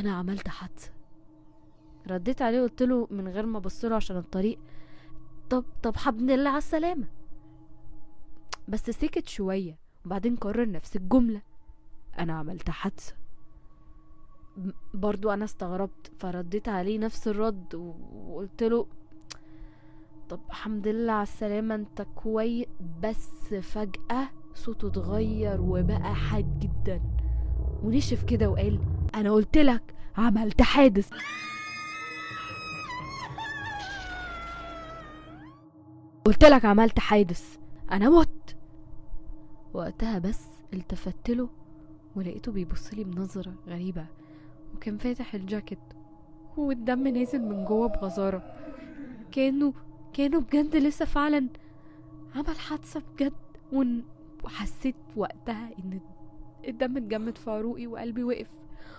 انا عملت حادثة. رديت عليه قلت له من غير ما ابصله عشان الطريق، طب الحمد لله على السلامة. بس سكت شوية وبعدين كرر نفس الجملة، انا عملت حادثة. برضو انا استغربت، فرديت عليه نفس الرد وقلت له طب الحمد لله على السلامة، انت كويس؟ بس فجأة صوته اتغير وبقى حاد جدا ونشف كده وقال انا قلت لك عملت حادث. قلت لك عملت حادث، انا مت. وقتها بس التفت له ولقيته بيبص لي بنظرة غريبة، وكان فاتح الجاكيت والدم نازل من جوه بغزارة، كانه بجد لسه فعلا عمل حادثة بجد. وحسيت وقتها ان الدم اتجمد في عروقي وقلبي وقف.